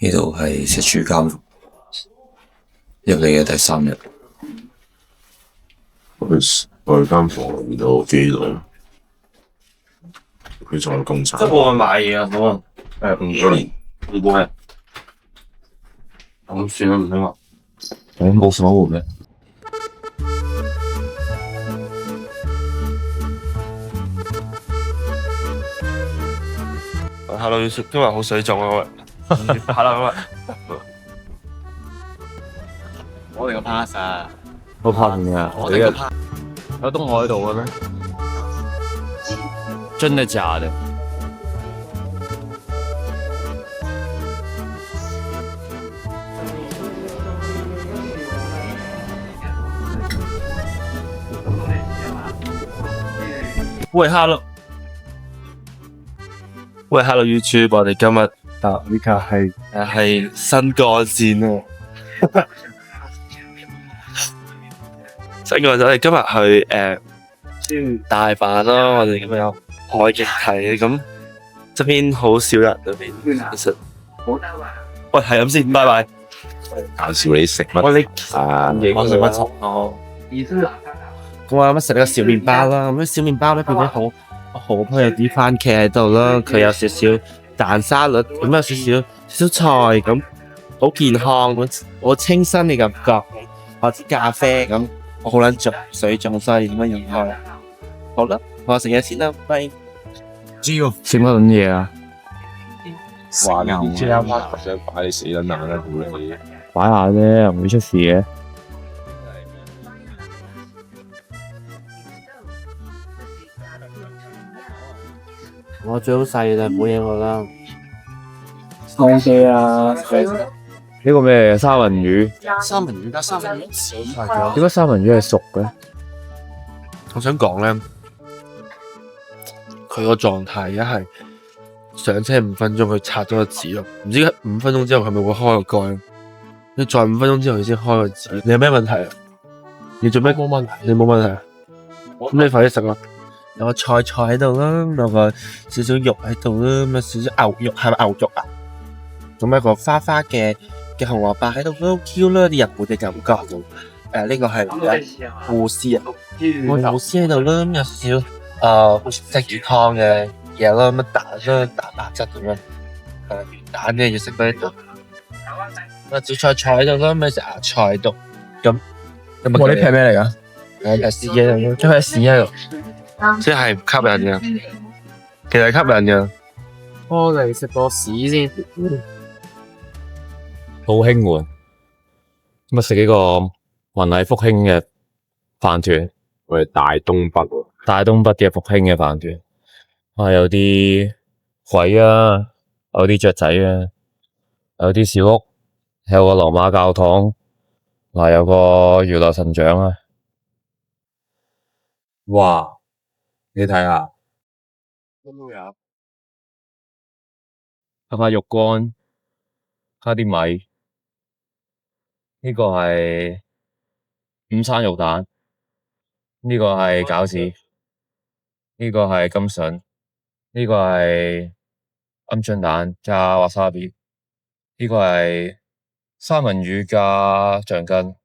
呢度係赤柱監獄，入嚟嘅第3日。我間房見到基佬，佢仲有公仔。即係幫我買嘢啊，好啊。唔會。咁算啦，唔聽話。冇什麼活咩？Hello，今日好水腫啊！Hello，我哋個 pass 啊，好怕咩啊？我哋個 pass 有東海道嘅咩？真的假的？喂 ，Hello YouTube， 我哋今日搭呢架係新幹線啊！新幹線，我哋今日去大阪咯，我哋咁樣有海景睇，咁側邊好少人嗰邊，其實喂係咁先，拜拜。介紹你食乜？我食乜餸？咁我諗食個小麵包啦，咁小麵包咧變咗好佢有啲番茄喺度啦，佢有少少蛋沙律，咁有少少菜，咁好健康，好清新嘅感覺。我支咖啡咁，我好撚着水腫，所以咁樣飲開。好啦，我食嘢先啦，拜。食乜撚嘢啊？哇！呢啲張想擺你死撚硬啦，估你擺下啫，唔會出事嘅。我最好細就冇嘢我啦。放機啊！呢個咩三文魚？三文魚加三文魚，點解三文魚係熟嘅？我想講咧，佢個狀態一係上車5分鐘，佢拆咗個紙咯，唔知5分鐘之後係咪會開個蓋？你再5分鐘之後佢先開個紙，你有咩問題啊？你做咩冇問題？你冇問題啊？咁你快啲食啦！有個菜喺度啦，有個少少肉喺度啦，咁少少牛肉係咪牛肉啊？咁一個花嘅紅蘿蔔喺度都 Q 啦，啲日本嘅感覺。呢個係護絲啊，護絲喺度啦，咁有少少好似雞魚湯嘅嘢啦，乜蛋啦、蛋白質咁樣，魚蛋嘅嘢食喺度。小菜喺度啦，咩食芽菜喺度，咁。呢批係咩嚟㗎？屎嘢嚟嘅，將佢屎喺度。即係吸引嘅，其實係吸引嘅。我嚟食個屎先，好興喎！咁啊食呢個雲麗福興嘅飯團，我係大東北喎。大東北嘅福興嘅飯團，有啲鬼啊，有啲雀仔啊，有啲小屋，有個羅馬教堂，有個如來神掌啊！哇！你睇下，都有加塊肉乾，加啲米，呢個係午餐肉蛋，呢個係餃子，呢個係甘筍，呢個係鵪鶉蛋加 wasabi，呢個係三文魚加醬筋，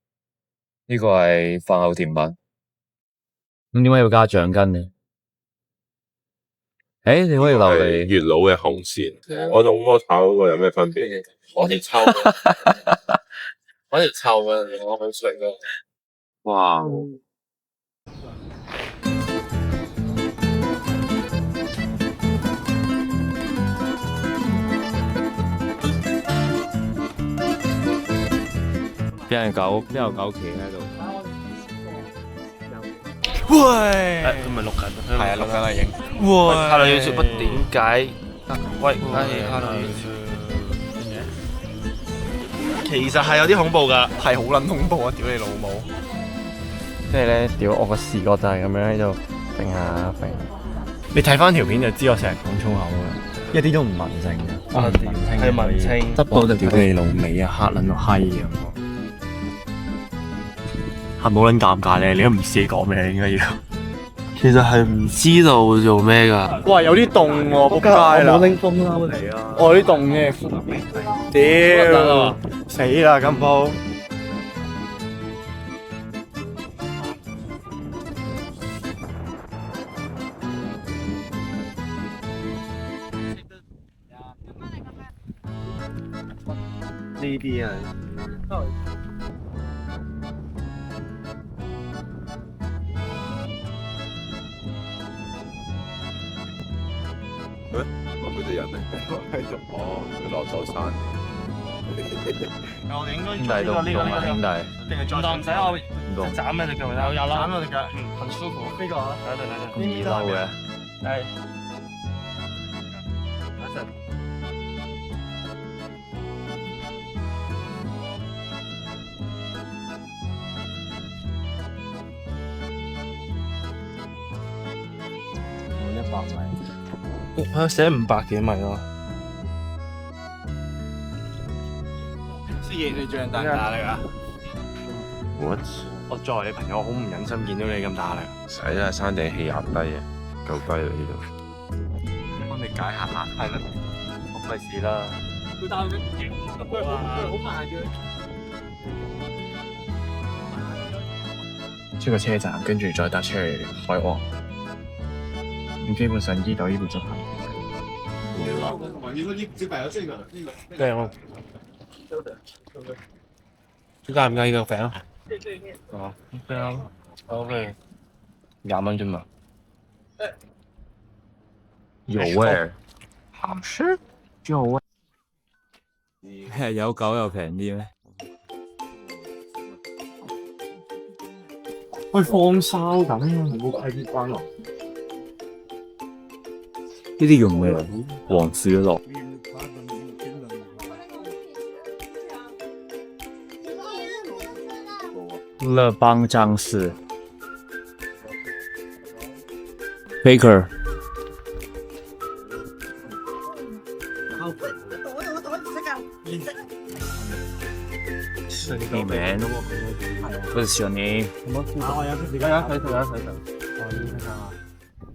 呢個係飯後甜品。咁點解要加醬筋呢？你可以留嚟月老嘅紅線，我同魔炒嗰個有咩分別？我條臭，我條臭嘅，我好食嘅。哇！邊有狗企喺度？喂，佢咪錄緊？係啊，錄緊啦已經。喂，Hello YouTube，點解？喂，Hello YouTube，其實係有啲恐怖㗎，係好撚恐怖啊！屌你老母！即係咧，屌我個視覺就係咁樣喺度揈下揈。你睇翻條片就知我成日講粗口㗎，一啲都唔文靜嘅。係文青。得到就屌你老味啊，嚇撚到閪咁。係冇撚尷尬咧，你都唔知你講咩應該要。其實係唔知道做咩㗎。哇，有啲凍喎，仆街啦！拎風褸嚟啊！我有啲凍嘅，屌死啦咁鋪。呢啲啊，我佢哋人嚟嘅，哦，佢落咗山。我哋應該兄弟都唔同啊，兄弟。定係再唔使我唔同。斬咩隻腳咪得？有啦，斬我隻腳，很舒服。呢個啊，咁易嬲嘅。係。我寫500幾米咯。師爺，你最近大唔大力啊？我作為你朋友，我好唔忍心見到你咁大力。使啦，山頂氣壓低啊，夠低啦呢度。幫你解下，係啦，我費事啦。佢打緊勁，佢好慢嘅。出個車站，跟住再搭車去海岸。咁基本上依度就行。對哦。介唔介意個餅啊？餅，OK。20蚊啫嘛。有味。好吃。有味。係有狗又平啲咩？喂，放燒咁啊！冇快啲關落。呢啲叫咩啊？黃樹樂。樂邦張氏。Baker。你名？What's your name？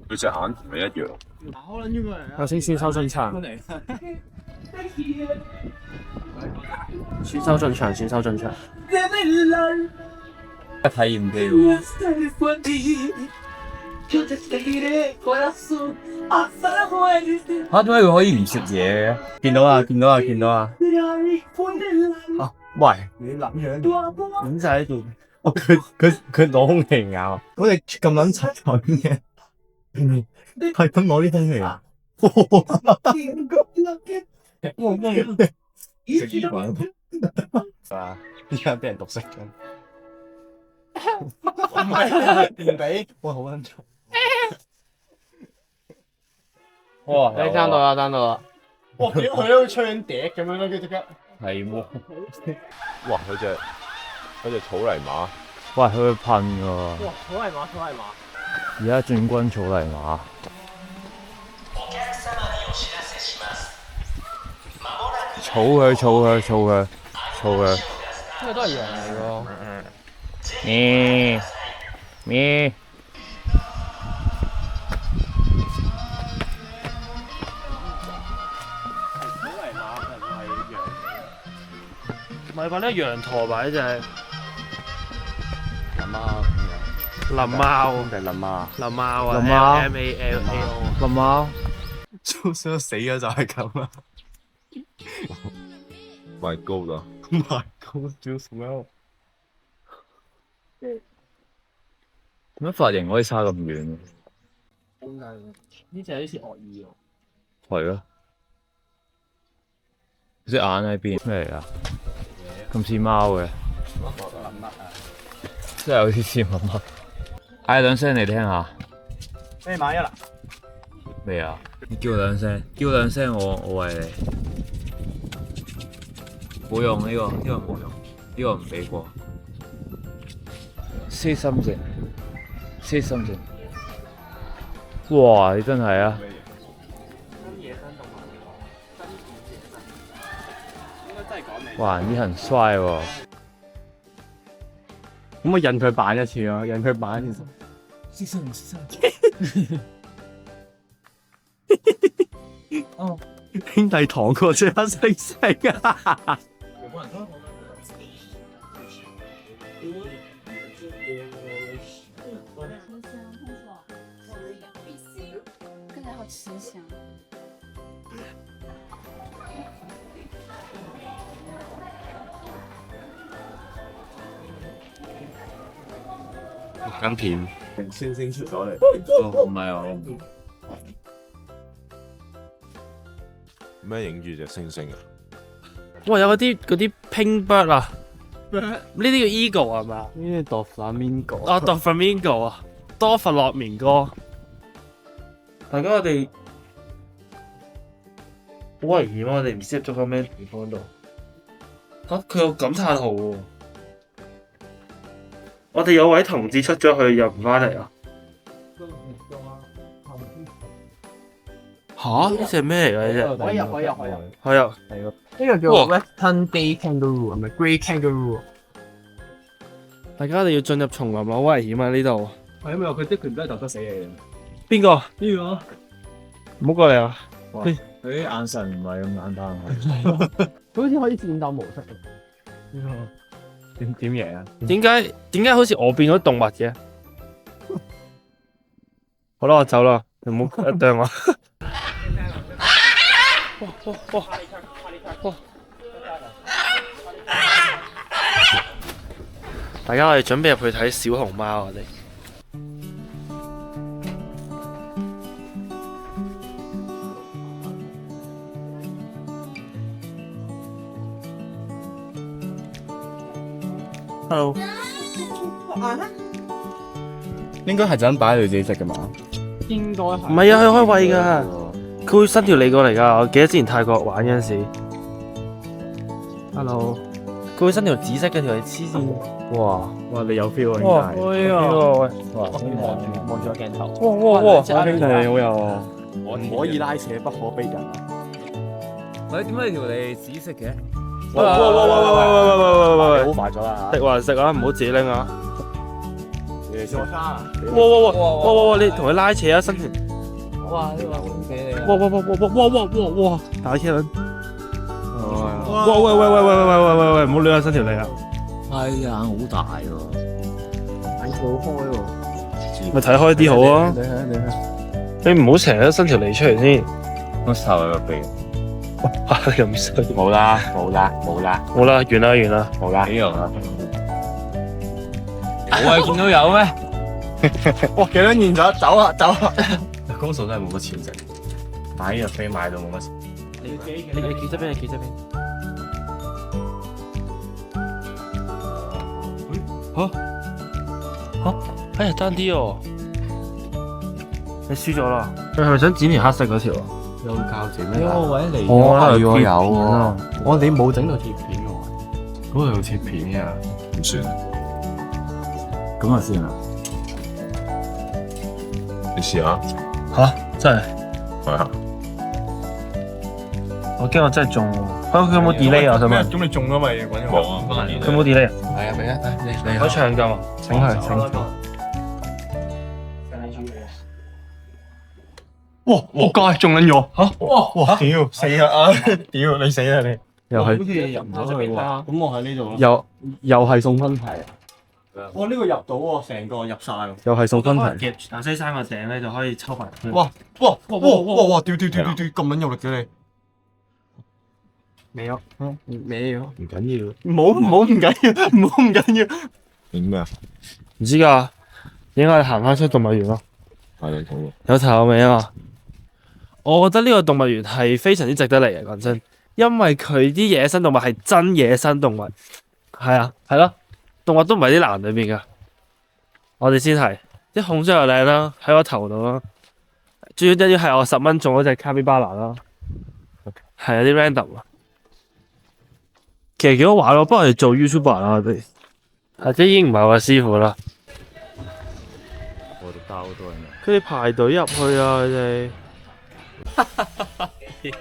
佢隻眼同你一樣。我先先收進場。先收進場，先收進場。體驗機喎。嚇？點解佢可以唔食嘢嘅？見到啊！見到啊！見到啊！啊！喂，你諗樣點晒喺度？哦，佢攞空氣咬，我哋咁撚柒蠢嘅，係咁攞啲空氣咬。食煙滾啊！依家俾人毒死緊。唔係唔俾，哇好撚重。哇！你爭到啦，爭到啦！哇！屌佢都吹緊笛咁樣咯，佢即刻。係喎。哇！佢隻草泥馬。喂，佢會噴㗎喎。哇！草泥馬，草泥馬。而家進軍草泥馬。草佢，草佢，草佢，草佢。呢個都係羊嚟喎。咩？咩？唔係話咧羊駝吧？呢隻林貓。林貓定係林貓？林貓啊林貓，MALAO。林貓。想死咗就係咁啦。My God 啊 My God, do smell。點解髮型可以差咁遠？呢隻好似鱷魚喎。係啊。隻眼喺邊？咩嚟㗎？咁似貓嘅。真係有啲似乜乜。嗌兩聲你聽下。咩買一啦？咩啊？你叫兩聲，叫兩聲我餵你。冇用呢個，呢個冇用，呢個唔俾過。Say something， say something。哇！你真係啊！哇！你很帥喎。咁我引佢扮一次咯，引佢扮一次。兄弟堂個最黑猩猩啊！更加好吃香。間片星星出咗嚟，哦，唔係啊，咩影住隻星星啊？哇！有嗰啲 pink bird 啊，呢啲叫 eagle 係嘛？呢啲 Doflamingo 啊，Doflamingo 啊，多佛洛棉哥。大家我哋好危險啊！我哋唔知入咗個咩地方度。嚇，佢有感嘆號喎。我哋有位同志出咗去，又唔翻嚟啊！嚇，呢隻咩嚟㗎？呢隻可以入。係啊，呢個叫 Western Day Kangaroo，係咪 Grey Kangaroo？大家我哋要進入叢林，好危險啊！呢度係因為佢的拳都係揼得死你嘅。邊個？呢個唔好過嚟啊！佢啲眼神唔係咁簡單。佢好似可以戰鬥模式嘅。點贏啊？點解好似我變咗動物嘅？好啦，我走啦，你唔好啄我。哇！大家我哋準備入去睇小熊貓，我哋。Hello，應該係就咁擺喺度自己食㗎嘛？應該係。唔係啊，佢開胃㗎，佢會伸條脷過嚟㗎。我記得之前泰國玩嗰陣時 Hello，佢會伸條紫色嘅條脷黐線。哇！你有 feel 啊，哇！兄弟。哎呀！哇！望住個鏡頭。哇！兄弟好有啊！唔可以拉扯，不可逼人。喂，點解你條脷紫色嘅？喂！好快咗啦食還食啊，唔好自己拎啊！嚇！做沙。哇！你同佢拉扯啊，伸條。哇！呢個好俾你。哇！打車輪。喂！唔好亂下伸條脷啊！係眼好大喎，眼好開喎。咪睇開啲好啊！你唔好成日都伸條脷出嚟先。我受佢個鼻。你咁衰。冇啦，好啦，完啦，冇啦，幾樣啊？我係見到有咩？哇！幾多年咗，走啊！公數真係冇乜錢食，買呢個飛買到冇乜錢。你企側邊，企側邊。嚇！哎呀，爭啲喎！你輸咗啦！你係咪想剪條黑色嗰條啊？有膠紙咩？呢個位嚟係喎，有喎。你冇整到貼片喎。嗰度有切片㗎，唔算。咁啊先啊！你試下。嚇！真係。係啊。我驚我真係中喎。佢有冇 delay 啊？我想問。咁你中咗咪揾個？冇啊。佢冇 delay 啊？係啊，俾啊，你我長㗎嘛？請佢，請。哇！仆街，中撚咗嚇！哇！屌死啦啊！屌你死啦你！又係好似入唔到去喎。咁我喺呢度。又係送分題。哇！呢個入到喎，成個入晒喎。又係送分題。夾住大西山個頂咧就可以抽埋。哇！屌！咁撚有力嘅你。未有，未有。唔緊要。唔好唔緊要。影咩啊？唔知㗎，應該係行翻出動物園咯。係你講有頭有尾啊嘛！我覺得呢個動物園係非常之值得嚟嘅，講真，因為佢啲野生動物係真野生動物，係啊，係咯，動物都唔係啲欄裏面㗎。我哋先係啲孔雀又靚啦，喺我頭度啦，最緊要係我10蚊中嗰隻卡比巴拉啦，係有啲 random 啊。其實幾好玩咯，不過我哋做 YouTuber 啦，我哋或者已經唔係我嘅師傅啦。我哋包多人。佢哋排隊入去啊！佢哋邊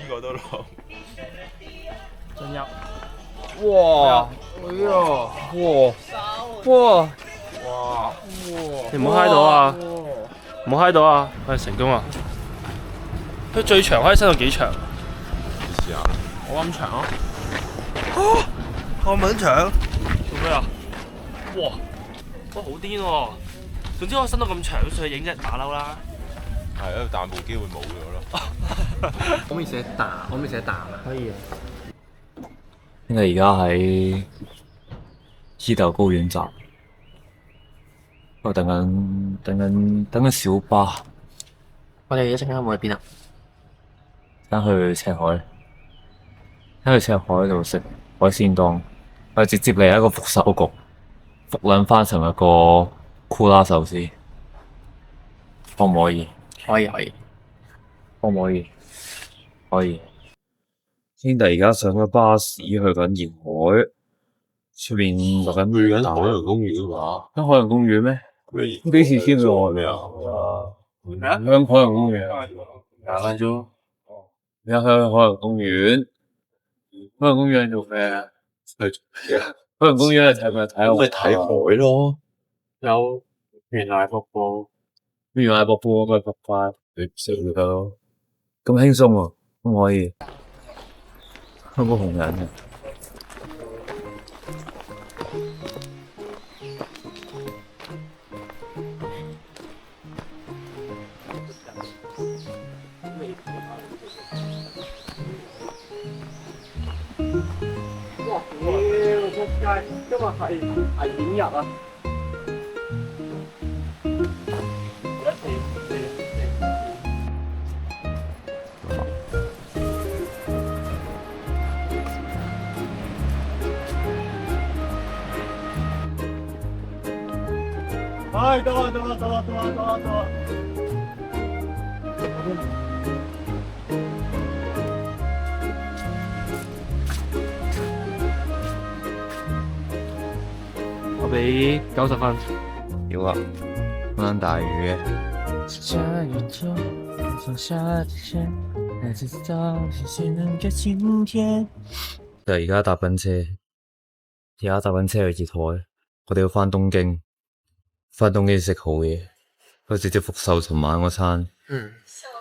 個都攞。進入。哇！哎呀！哇！你唔好嗨到啊！冇嗨到啊！我哋成功啊！佢最長可以伸到幾長？試下。我咁長啊！我咁長？做咩啊？哇！哇好癲喎！總之我伸到咁長，上去影隻馬騮啦。係啊，但冇機會冇咗咯。可唔可以寫蛋？可唔可以寫蛋啊？可以啊。因為而家喺伊豆高原站，我等緊小巴，我哋一陣間會去邊啊？等去赤海，等去赤海度食海鮮檔，我哋直接嚟一個福壽局，復撚翻成一個庫拉壽司，可唔可以？可以可以。可唔可以？可以。兄弟而家上咗巴士去緊沿海，出面落緊去緊海洋公園啊嘛？喺海洋公園咩？幾時先去海啊？香海洋公園廿分鐘。而家去海洋公園，海洋公園做咩啊？海洋公園係咪睇咪睇海咯？有懸崖瀑布，懸崖瀑布咪瀑布，你識咪得咯？咁輕鬆喎，可唔可以？香港紅人嘅。今日係危險日啊！唉，到啦！我俾90分。屌啊！咁撚大雨嘅。就而家搭緊車去熱海，我哋要翻東京，食好嘢，佢直接復仇尋晚嗰餐，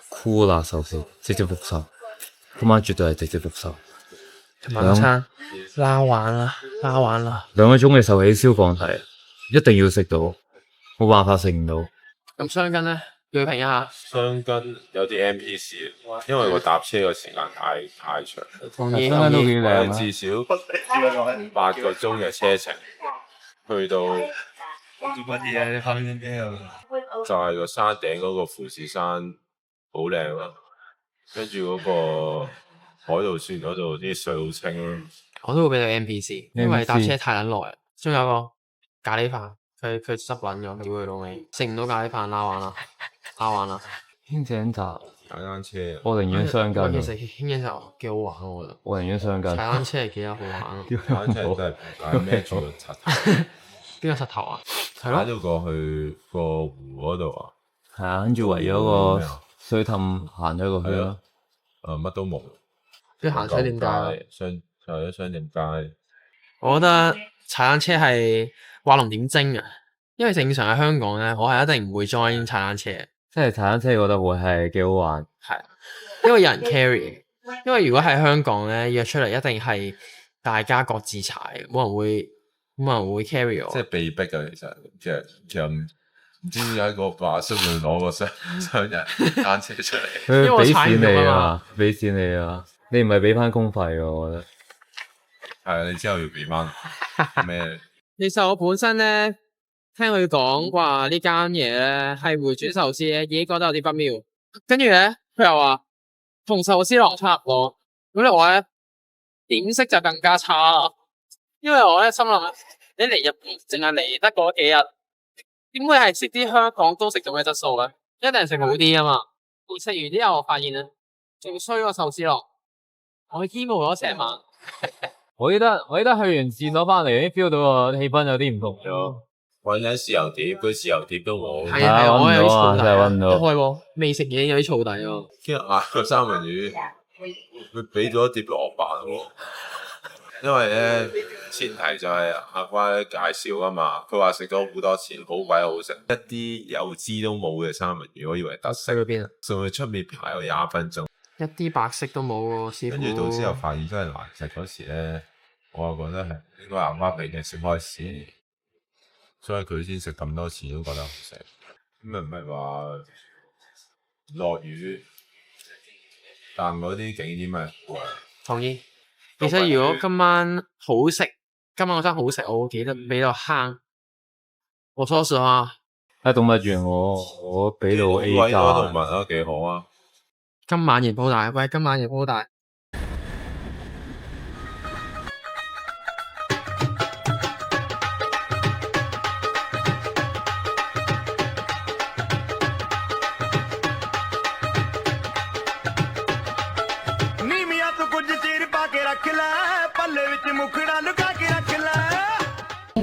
酷辣壽司直接復仇，今晚絕對係直接復仇。尋晚餐拉玩啦2個鐘嘅壽喜燒放題，一定要食到，冇辦法食唔到。咁雙筋咧，叫佢評一下。雙筋有啲 NPC，因為我搭車嘅時間太長，同意。雙筋都幾靚啊！至少8個鐘嘅車程，去到就係個山頂嗰個富士山好靚啊，跟住嗰個海盜船嗰度啲水好清。我都會俾到 NPC，因為搭車太撚耐。仲有個咖喱飯，佢執撚咗，屌佢老味，食唔到咖喱飯拉玩啦。輕井澤踩單車，我寧願雙筋。其實輕井澤幾好玩我覺得。我寧願雙筋。踩單車係幾好玩啊！踩單車真係孭住個柒頭。邊個膝頭啊？係踩到過去個湖嗰度啊！係啊，跟住圍咗個水氹行咗個圈咯。乜都冇。跟住行商店街，商店街。我覺得踩單車係畫龍點睛啊！因為正常喺香港咧，我係一定唔會 join 踩單車。即係踩單車，覺得會係幾好玩。係，因為有人 carry。因為如果喺香港咧約出嚟，一定係大家各自踩，冇人會 carry 我。即係被逼嘅，其實唔知點解個爸需要攞個雙人單車出嚟。佢俾錢你啊！俾錢你啊！你唔係俾翻工費嘅，我覺得。係啊，你之後要俾翻咩？其實我本身咧聽佢講話呢間嘢咧係回轉壽司咧，已經覺得有啲不妙。跟住咧佢又話同壽司郎差唔多，咁我咧點識就更加差啦。因為我咧心諗，你嚟日本淨係嚟得嗰幾日，點會係食啲香港都食到嘅質素咧？一定食好啲啊嘛！食完之後我發現咧，仲衰過壽司郎，我 emo 咗成晚。我記得去完戰攞翻嚟，已經 feel 到個氣氛有啲唔同咗。揾緊豉油碟，佢豉油碟都冇。係啊，我有啲燥底，真係揾唔到。開喎，未食嘢有啲燥底喎。跟住嗌個三文魚，佢俾咗一碟蘿蔔喎。因為咧前提就係阿關介紹啊嘛，佢話食咗好多錢，好鬼好食，一啲油脂都冇嘅三文魚，我以為特色。去邊啊？送去出面排咗20分鐘，一啲白色都冇喎，師跟住到之後傅。發現真係難食嗰時咧，我又覺得係應該阿媽俾嘅食開始，所以佢先食咁多次都覺得好食。咁又唔係話落雨，但嗰啲景點咪好啊。同意。其實如果今晚好食，今晚嗰餐好食，我會記得俾到坑。我說實話，喺動物園我俾到 A 位嗰動加，物都幾好啊！今晚贏鋪大，喂，今晚贏鋪大。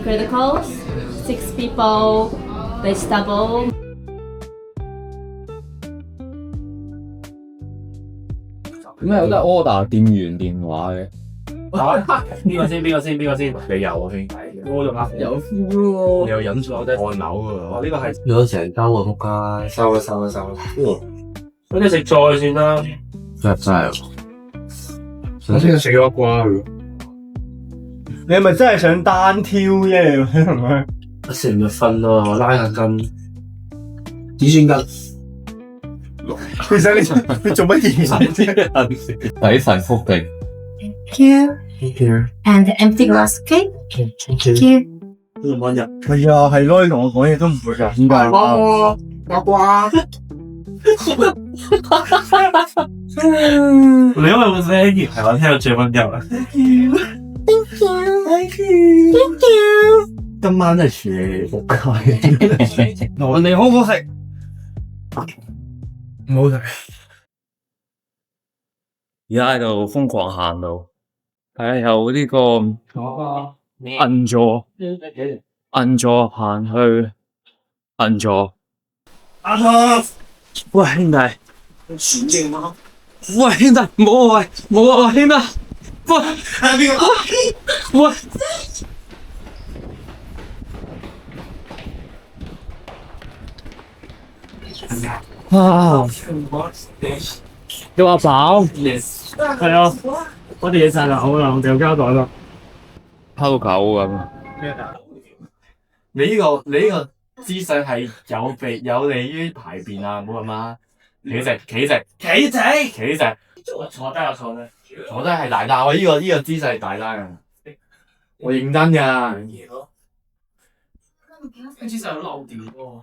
Criticals, 6 people, vegetable. 點解有得 order 店員電話嘅？邊個先？你有啊，兄弟。我仲有夫咯。你有忍住我哋按鈕噶。呢個係有成間喎，仆街！收啦。咁你食菜算啦。真係，我先食咗瓜佢。你係咪真係想單挑啫？係咪？我食唔瞓咯，拉下筋，子孫筋。其實你做乜嘢？底神福地。 Thank you. And empty glass, okay? Thank you. 係啊，係咯，你同我講嘢都唔會㗎。點解？瓜。你因為我聲音係我聽到最溫柔啊。Thank you. 今晚真係處理仆街。人哋好好食，唔好食。而家喺度瘋狂行路，係有呢個銀座行去銀座。阿叔，喂兄弟，喂兄弟，冇啊喂，冇啊喂兄弟，喂係邊個？喂。啊！你話飽？係啊，我哋嘢晒啦，好啦，我哋有膠袋啦。拋狗咁。你呢個姿勢係有利於排便啊！唔好咁啦，企直，坐低係大單，我呢個姿勢係大單嘅，我認真噶。姿勢好漏電喎，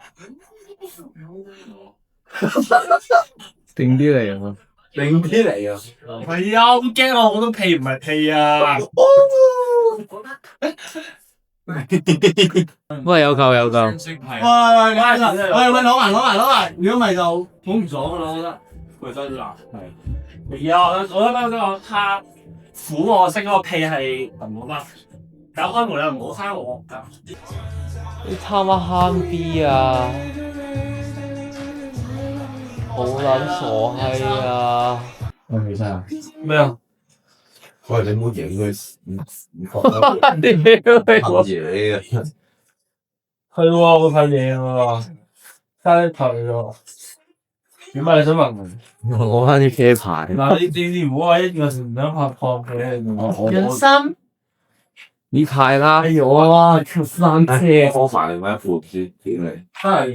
定啲嚟啊！定啲嚟啊！係啊，咁驚我好多屁唔係屁啊！喂，有夠。喂，攞埋，如果唔係就好唔爽噶啦，我覺得。佢真係係。係啊，我覺得嗰個他苦我識嗰個屁係唔好啦。搞開門又唔好蝦我㗎。你貪乜慳啲啊？好撚傻閪啊！喂，真係咩啊？喂，你唔好影佢，唔覺得屌你！嘢嘅。係喎，我份嘢喎，加啲頭喎。點解你想問？攞翻啲啤牌。嗱，你唔好話一個唔想拍破嘅。人心。呢排啦，哎呦啊，條山車。科牌定咩副主屌你？係。